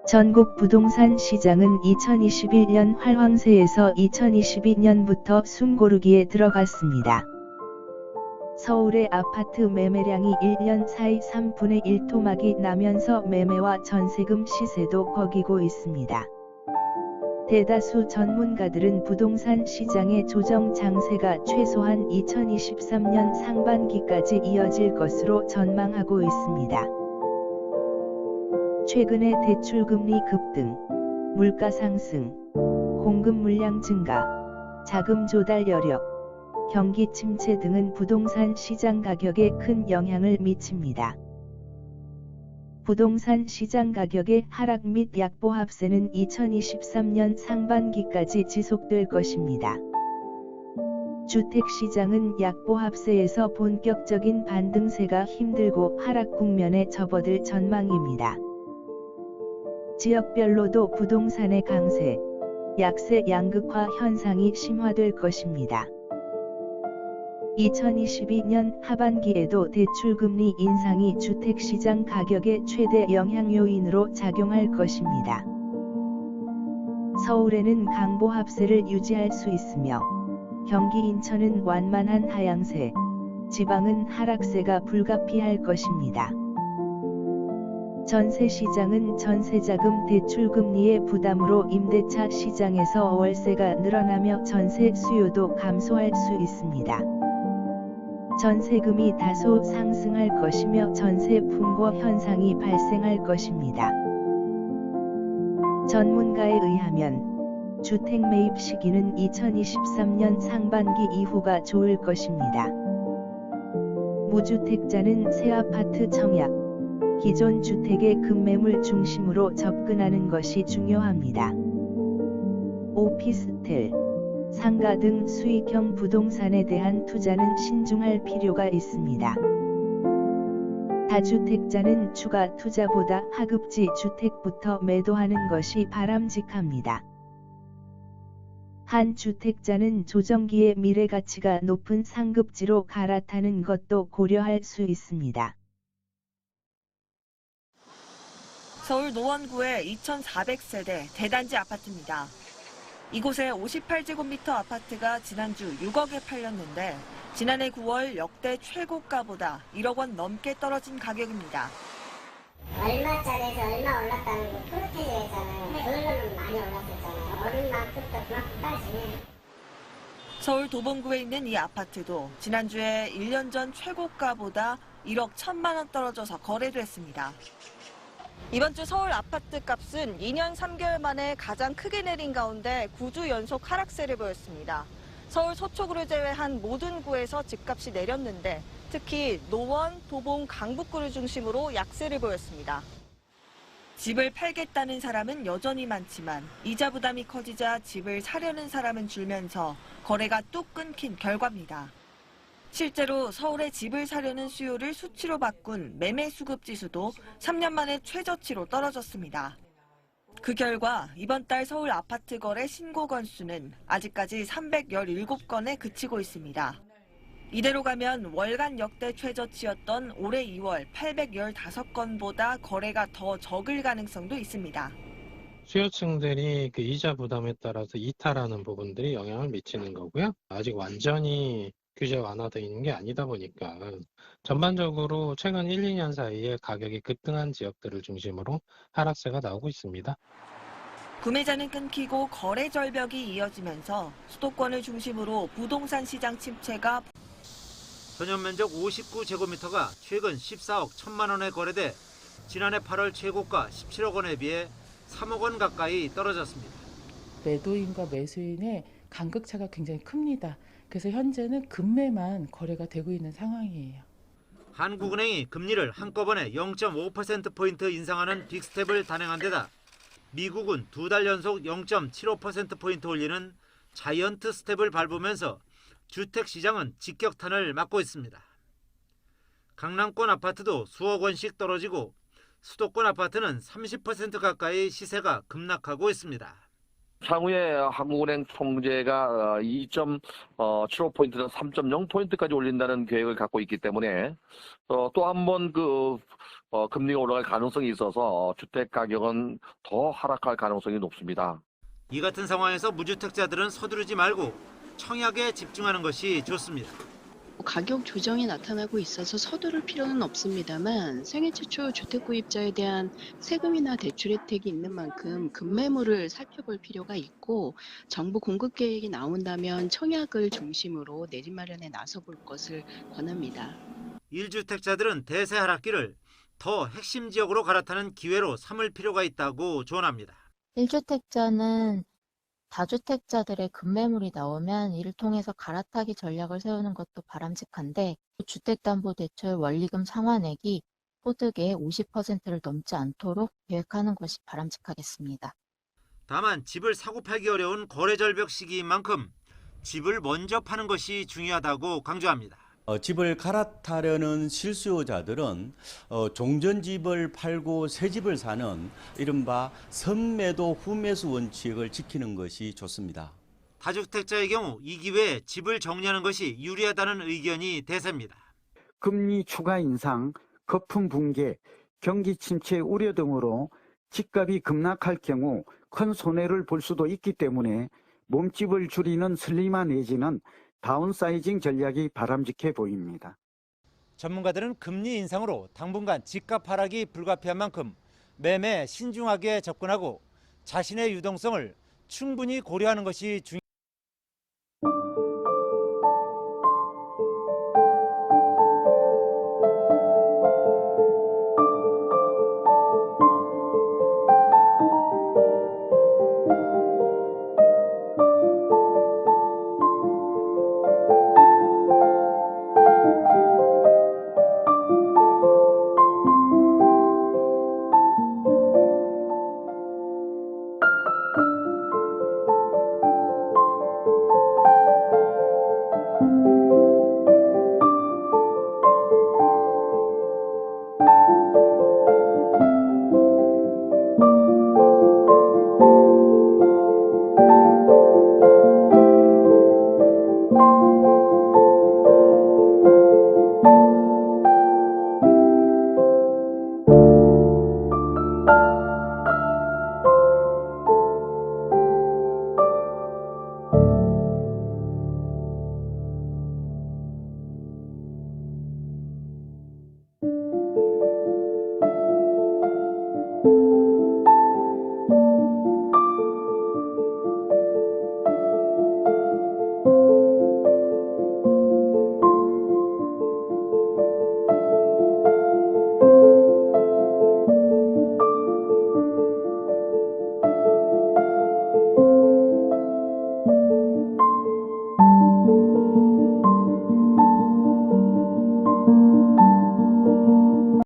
전국 부동산 시장은 2021년 활황세에서 2022년부터 숨고르기에 들어갔습니다. 서울의 아파트 매매량이 1년 사이 3분의 1 토막이 나면서 매매와 전세금 시세도 거기고 있습니다. 대다수 전문가들은 부동산 시장의 조정 장세가 최소한 2023년 상반기까지 이어질 것으로 전망하고 있습니다. 최근의 대출금리 급등, 물가 상승, 공급 물량 증가, 자금 조달 여력, 경기 침체 등은 부동산 시장 가격에 큰 영향을 미칩니다. 부동산 시장 가격의 하락 및 약보합세는 2023년 상반기까지 지속될 것입니다. 주택시장은 약보합세에서 본격적인 반등세가 힘들고 하락 국면에 접어들 전망입니다. 지역별로도 부동산의 강세, 약세 양극화 현상이 심화될 것입니다. 2022년 하반기에도 대출금리 인상이 주택시장 가격의 최대 영향 요인으로 작용할 것입니다. 서울에는 강보합세를 유지할 수 있으며 경기 인천은 완만한 하향세, 지방은 하락세가 불가피할 것입니다. 전세시장은 전세자금 대출금리의 부담으로 임대차 시장에서 월세가 늘어나며 전세 수요도 감소할 수 있습니다. 전세금이 다소 상승할 것이며 전세 풍고 현상이 발생할 것입니다. 전문가에 의하면 주택 매입 시기는 2023년 상반기 이후가 좋을 것입니다. 무주택자는 새 아파트 청약, 기존 주택의 급매물 중심으로 접근하는 것이 중요합니다. 오피스텔, 상가 등 수익형 부동산에 대한 투자는 신중할 필요가 있습니다. 다주택자는 추가 투자보다 하급지 주택부터 매도하는 것이 바람직합니다. 한 주택자는 조정기에 미래 가치가 높은 상급지로 갈아타는 것도 고려할 수 있습니다. 서울 노원구의 2,400세대 대단지 아파트입니다. 이곳에 58제곱미터 아파트가 지난주 6억에 팔렸는데 지난해 9월 역대 최고가보다 1억 원 넘게 떨어진 가격입니다. 얼마짜리에서 얼마 올랐다는 거 프로테이저 있잖아요. 그걸로는 많이 올랐었잖아요. 오른 만큼 또 그만큼 빠지네. 서울 도봉구에 있는 이 아파트도 지난주에 1년 전 최고가보다 1억 1천만 원 떨어져서 거래됐습니다. 이번 주 서울 아파트 값은 2년 3개월 만에 가장 크게 내린 가운데 9주 연속 하락세를 보였습니다. 서울 서초구를 제외한 모든 구에서 집값이 내렸는데 특히 노원, 도봉, 강북구를 중심으로 약세를 보였습니다. 집을 팔겠다는 사람은 여전히 많지만 이자 부담이 커지자 집을 사려는 사람은 줄면서 거래가 뚝 끊긴 결과입니다. 실제로 서울의 집을 사려는 수요를 수치로 바꾼 매매 수급 지수도 3년 만에 최저치로 떨어졌습니다. 그 결과 이번 달 서울 아파트 거래 신고 건수는 아직까지 317건에 그치고 있습니다. 이대로 가면 월간 역대 최저치였던 올해 2월 815건보다 거래가 더 적을 가능성도 있습니다. 수요층들이 그 이자 부담에 따라서 이탈하는 부분들이 영향을 미치는 거고요. 아직 완전히 규제 완화되어 있는 게 아니다 보니까 전반적으로 최근 1, 2년 사이에 가격이 급등한 지역들을 중심으로 하락세가 나오고 있습니다. 구매자는 끊기고 거래 절벽이 이어지면서 수도권을 중심으로 부동산 시장 침체가 전용면적 59제곱미터가 최근 14억 1천만 원에 거래돼 지난해 8월 최고가 17억 원에 비해 3억 원 가까이 떨어졌습니다. 매도인과 매수인의 간극차가 굉장히 큽니다. 그래서 현재는 급매만 거래가 되고 있는 상황이에요. 한국은행이 금리를 한꺼번에 0.5%포인트 인상하는 빅스텝을 단행한 데다 미국은 2달 연속 0.75%포인트 올리는 자이언트 스텝을 밟으면서 주택시장은 직격탄을 맞고 있습니다. 강남권 아파트도 수억 원씩 떨어지고 수도권 아파트는 30% 가까이 시세가 급락하고 있습니다. 향후에 한국은행 총재가 2.75포인트에서 3.0포인트까지 올린다는 계획을 갖고 있기 때문에 또 한 번 금리가 올라갈 가능성이 있어서 주택 가격은 더 하락할 가능성이 높습니다. 이 같은 상황에서 무주택자들은 서두르지 말고 청약에 집중하는 것이 좋습니다. 가격 조정이 나타나고 있어서 서두를 필요는 없습니다만 생애 최초 주택 구입자에 대한 세금이나 대출 혜택이 있는 만큼 급매물을 살펴볼 필요가 있고 정부 공급 계획이 나온다면 청약을 중심으로 내 집 마련에 나서볼 것을 권합니다. 1주택자들은 대세 하락기를 더 핵심 지역으로 갈아타는 기회로 삼을 필요가 있다고 조언합니다. 1주택자는 다주택자들의 급매물이 나오면 이를 통해서 갈아타기 전략을 세우는 것도 바람직한데 주택담보대출 원리금 상환액이 소득의 50%를 넘지 않도록 계획하는 것이 바람직하겠습니다. 다만 집을 사고 팔기 어려운 거래 절벽 시기인 만큼 집을 먼저 파는 것이 중요하다고 강조합니다. 집을 갈아타려는 실수요자들은 종전집을 팔고 새 집을 사는 이른바 선매도 후매수 원칙을 지키는 것이 좋습니다. 다주택자의 경우 이 기회에 집을 정리하는 것이 유리하다는 의견이 대세입니다. 금리 추가 인상, 거품 붕괴, 경기 침체 우려 등으로 집값이 급락할 경우 큰 손해를 볼 수도 있기 때문에 몸집을 줄이는 슬림화 내지는 다운사이징 전략이 바람직해 보입니다. 전문가들은 금리 인상으로 당분간 집값 하락이 불가피한 만큼 매매에 신중하게 접근하고 자신의 유동성을 충분히 고려하는 것이 중요합니다.